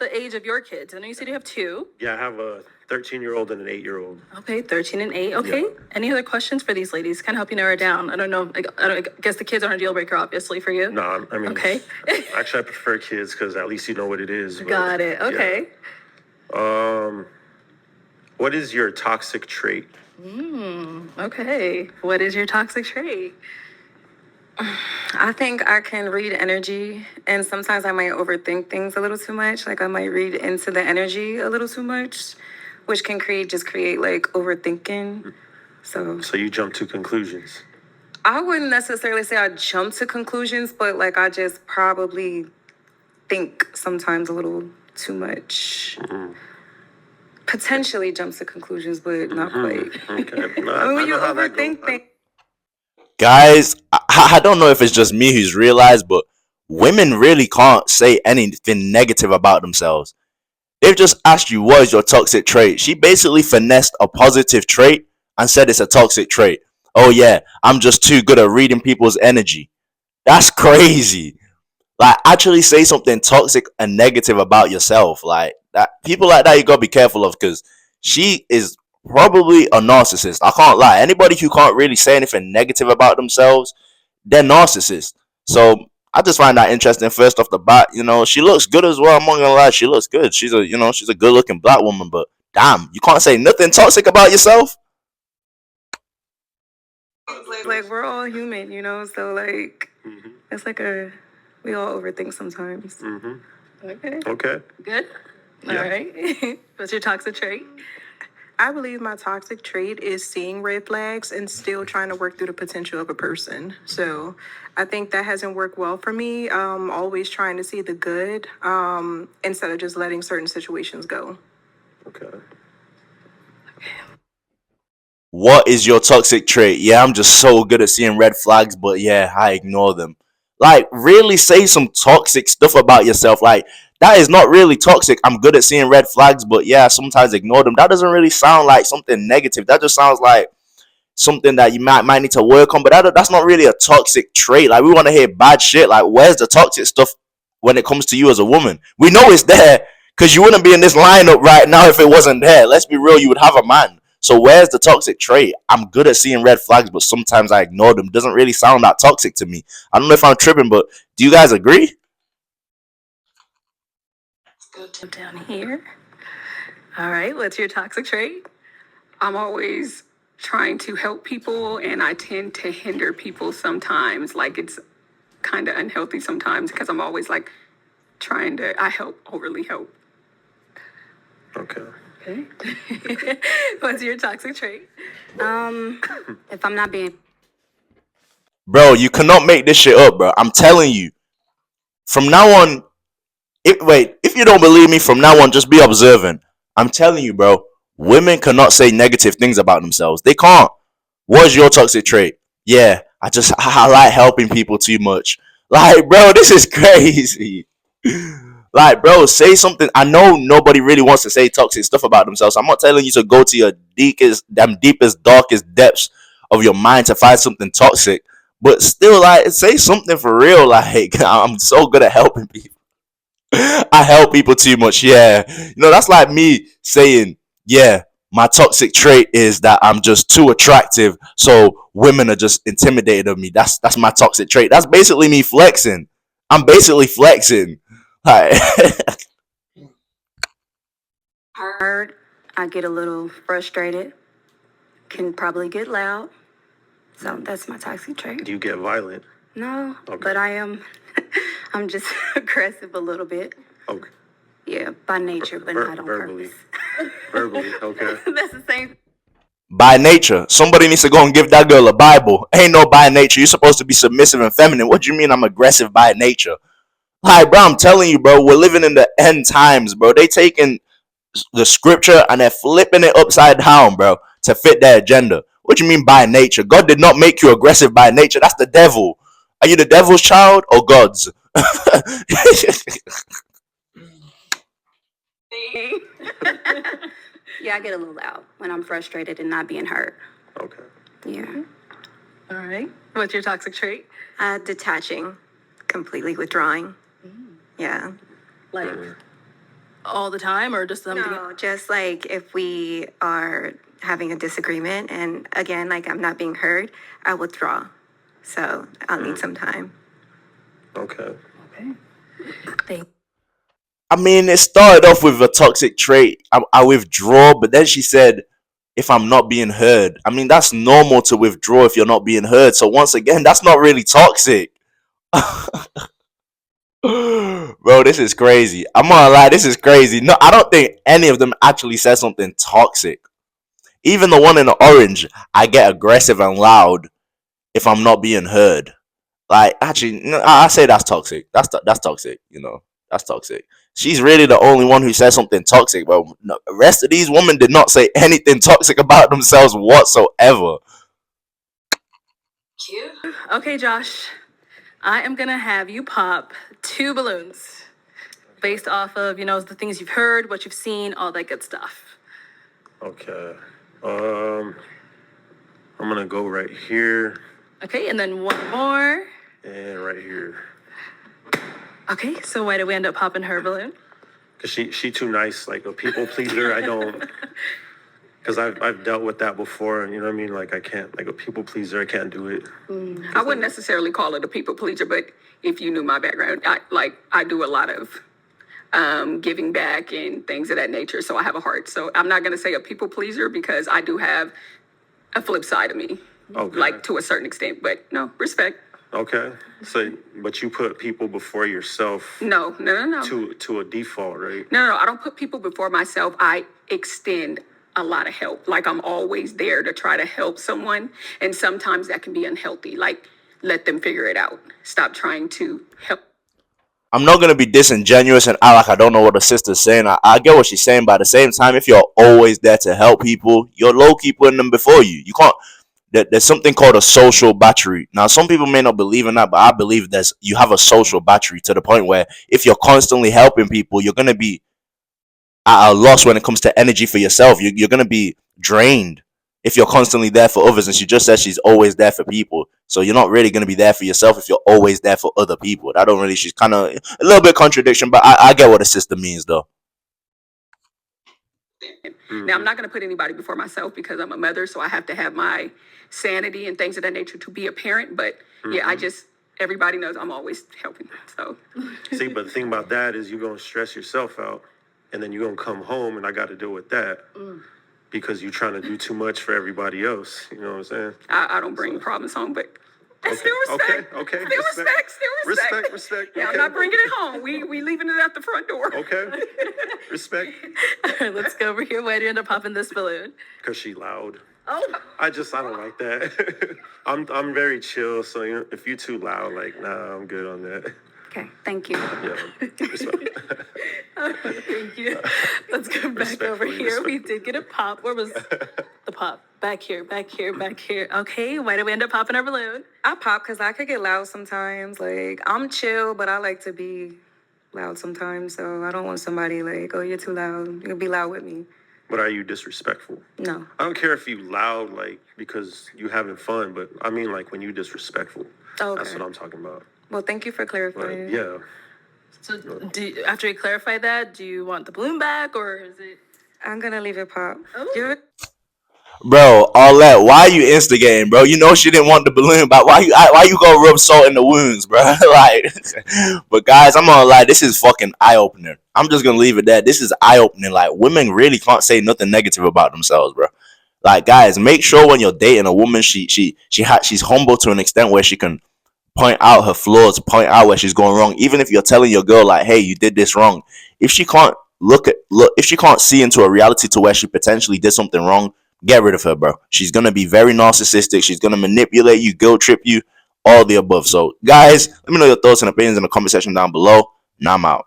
the age of your kids? I know you said you have two. Yeah, I have a 13-year-old and an 8-year-old. Okay, 13 and 8. Okay. Yeah. Any other questions for these ladies? Kind of help you narrow it down. I don't know. I guess the kids aren't a deal breaker, obviously, for you. No, I mean, okay. Actually, I prefer kids because at least you know what it is. But, got it. Okay. Yeah. What is your toxic trait? Okay. What is your toxic trait? I think I can read energy, and sometimes I might overthink things a little too much. Like I might read into the energy a little too much, which can create like overthinking. So you jump to conclusions. I wouldn't necessarily say I jump to conclusions, but like I just probably think sometimes a little too much. Potentially jumps to conclusions, but not quite. Okay. No, I mean, when you overthink things. Guys, I don't know if it's just me who's realized, but women really can't say anything negative about themselves. They've just asked you what is your toxic trait. She basically finessed a positive trait and said it's a toxic trait. Oh yeah, I'm just too good at reading people's energy. That's crazy. Like, actually say something toxic and negative about yourself. Like that, people like that you gotta be careful of, because she is probably a narcissist. I can't lie. Anybody who can't really say anything negative about themselves, they're narcissists. So I just find that interesting. First off the bat, she looks good as well. I'm not gonna lie, she looks good. She's a good looking black woman. But damn, you can't say nothing toxic about yourself. Like we're all human, so like it's like we all overthink sometimes. Okay. Good. Yeah. All right. What's your toxic trait? I believe my toxic trait is seeing red flags and still trying to work through the potential of a person. So I think that hasn't worked well for me. Always trying to see the good instead of just letting certain situations go. Okay. What is your toxic trait? Yeah, I'm just so good at seeing red flags, but yeah, I ignore them. Like, really say some toxic stuff about yourself. Like, that is not really toxic. I'm good at seeing red flags, but yeah, sometimes ignore them. That doesn't really sound like something negative. That just sounds like something that you might need to work on. But that's not really a toxic trait. Like, we want to hear bad shit. Like, where's the toxic stuff when it comes to you as a woman? We know it's there, because you wouldn't be in this lineup right now if it wasn't there. Let's be real, you would have a man. So where's the toxic trait? I'm good at seeing red flags, but sometimes I ignore them. Doesn't really sound that toxic to me. I don't know if I'm tripping, but do you guys agree? Let's go down here. All right, what's your toxic trait? I'm always trying to help people, and I tend to hinder people sometimes. Like, it's kind of unhealthy sometimes because I'm always like overly help. Okay. Okay. What's your toxic trait? If I'm not being... Bro, you cannot make this shit up, bro. I'm telling you. From now on, if you don't believe me, from now on, just be observant. I'm telling you, bro. Women cannot say negative things about themselves. They can't. What's your toxic trait? Yeah, I like helping people too much. Like, bro, this is crazy. Like, bro, say something. I know nobody really wants to say toxic stuff about themselves. I'm not telling you to go to your deepest, darkest depths of your mind to find something toxic. But still, like, say something for real. Like, I'm so good at helping people. I help people too much. Yeah. That's like me saying, yeah, my toxic trait is that I'm just too attractive. So women are just intimidated of me. That's my toxic trait. That's basically me flexing. I'm basically flexing. Like, hurt. I get a little frustrated. Can probably get loud. So that's my toxic trait. Do you get violent? No, Okay. but I am. I'm just aggressive a little bit. Okay. Yeah, by nature, but not on verbally. purpose. Verbally, okay. That's the same. by nature. Somebody needs to go and give that girl a Bible. Ain't no by nature. You're supposed to be submissive and feminine. What do you mean I'm aggressive by nature? Like, bro, I'm telling you, bro, we're living in the end times, bro. They taking the scripture and they're flipping it upside down, bro, to fit their agenda. What do you mean by nature? God did not make you aggressive by nature. That's the devil. Are you the devil's child or God's? Yeah, I get a little loud when I'm frustrated and not being heard. Okay. Yeah. All right. What's your toxic trait? Detaching, completely withdrawing. Yeah. Like, all the time, or just something? No, just like if we are having a disagreement and again, like I'm not being heard, I withdraw. So I'll need some time. Okay. Thank. I mean, it started off with a toxic trait. I withdraw, but then she said, if I'm not being heard. I mean, that's normal to withdraw if you're not being heard. So once again, that's not really toxic. Bro, this is crazy. I'm gonna lie, this is crazy. No, I don't think any of them actually said something toxic. Even the one in the orange, I get aggressive and loud if I'm not being heard. Like, actually, no, I say that's toxic. That's toxic. You know, that's toxic. She's really the only one who says something toxic, but no, the rest of these women did not say anything toxic about themselves whatsoever. Okay, Josh, I am gonna have you pop 2 balloons based off of, the things you've heard, what you've seen, all that good stuff. Okay. I'm gonna go right here Okay, and then one more. and right here. Okay, so why did we end up popping her balloon? Cause she too nice, like a people pleaser. I don't. Cause I've dealt with that before, and you know what I mean. Like I can't, like a people pleaser. I can't do it. I wouldn't necessarily call it a people pleaser, but if you knew my background, I do a lot of giving back and things of that nature. So I have a heart. So I'm not going to say a people pleaser because I do have a flip side of me, Okay. like to a certain extent. But no, respect. Okay. So, but you put people before yourself No. to a default, right? No. I don't put people before myself. I extend a lot of help. Like I'm always there to try to help someone. And sometimes that can be unhealthy. Like let them figure it out. Stop trying to help. I'm not gonna be disingenuous and act like I don't know what the sister's saying. I get what she's saying, but at the same time, if you're always there to help people, you're low key putting them before you. You can't. There's something called a social battery. Now, some people may not believe in that, but I believe you have a social battery to the point where if you're constantly helping people, you're gonna be at a loss when it comes to energy for yourself. You're gonna be drained if you're constantly there for others. And she just said she's always there for people, so you're not really gonna be there for yourself if you're always there for other people. That don't really. She's kind of a little bit contradiction, but I get what the sister means though. Now, I'm not going to put anybody before myself because I'm a mother, so I have to have my sanity and things of that nature to be a parent. But yeah, everybody knows I'm always helping. So, See, but the thing about that is you're gonna stress yourself out, and then you're gonna come home, and I got to deal with that because you're trying to do too much for everybody else. You know what I'm saying? I don't bring problems home, but still respect. Okay. Still respect. Respect. Yeah, Okay. I'm not bringing it home. We leaving it at the front door. Okay. Respect. All right, let's go over here. Why do you end up popping this balloon? Cause she loud. Oh, I don't like that. I'm very chill, so if you too loud, like nah, I'm good on that. Okay, thank you. Yeah. Respect. thank you. Let's go back over Respectfully, here. We did get a pop. Where was the pop? Back here. Okay, why did we end up popping our balloon? I pop because I could get loud sometimes. Like I'm chill, but I like to be loud sometimes. So I don't want somebody like, oh, you're too loud. You can be loud with me. But are you disrespectful? No. I don't care if you loud, like because you having fun, but I mean like when you disrespectful. Okay. That's what I'm talking about. Well, thank you for Like, clarifying. yeah. So, after you clarify that, do you want the balloon back, or is it? I'm gonna leave it pop. Oh. You're Bro, Arlette, why are you instigating, bro? You know she didn't want the balloon back. Why you gonna rub salt in the wounds, bro? Like, but guys, I'm gonna lie, this is fucking eye opener. I'm just gonna leave it there. This is eye opening. Like, women really can't say nothing negative about themselves, bro. Like, guys, make sure when you're dating a woman, she's humble to an extent where she can point out her flaws, point out where she's going wrong. Even if you're telling your girl like, hey, you did this wrong. If she can't if she can't see into a reality to where she potentially did something wrong, get rid of her, bro. She's gonna be very narcissistic. She's gonna manipulate you, guilt trip you, all the above. So, guys, let me know your thoughts and opinions in the comment section down below. And I'm out.